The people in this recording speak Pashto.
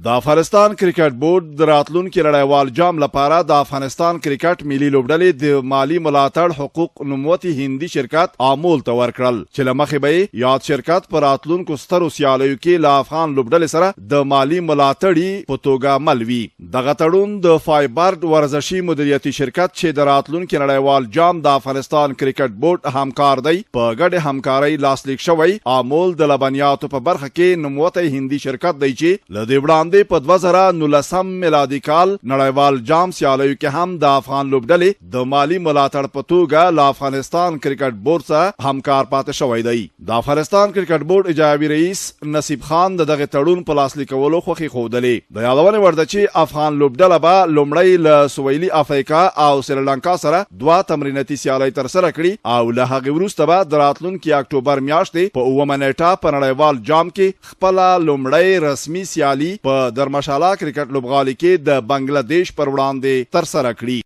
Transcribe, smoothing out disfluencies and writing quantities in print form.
د افغانستان کرکټ بورډ د راتلونکي نړیوال جام لپاره د افغانستان کرکټ ملي لوبډلې د مالی ملاتړ حقوق نوموتي هندي شرکت امول ته ورکړل چې له مخې به یاد شرکت پر راتلونکو سترو سیالیو کې له افغان لوبډلې سره د مالی ملاتړ په توګه عمل وي. دغه تړون د فایبرډ ورزشي مدیریتي شرکت چې د راتلونکي نړیوال جام د افغانستان کرکټ بورډ همکار دی په ګډه همکارۍ لاسلیک شوی. امول د لبنیاتو په برخه کې نوموتي هندي شرکت دی چې له دې وړاندې په 2019 میلادي کال نړیوال جام سیالیو کې هم د افغان لوبډلې د مالی ملاتړ په توګه له افغانستان کرکټ بورډ سره همکار پاتې شوی دی. د افغانستان کرکټ بورډ اجرایي رئیس نصیب خان دغه تړون په لاسلیک کولو خوښي ښودلې. د یادونې وړ ده چې افغان لوبډله به لومړی له سویلي افریقا او سریلانکا سره 2 تمریناتي سیالۍ ترسره کړي او له هغې وروسته به د راتلونکي اکتوبر میاشتې په 9 نیټه په نړیوال جام کې خپله لومړی رسمي سیالي په درمشاله کرکټ لوبغالي کې د بنگلاديش پر وړاندې ترسره کړي.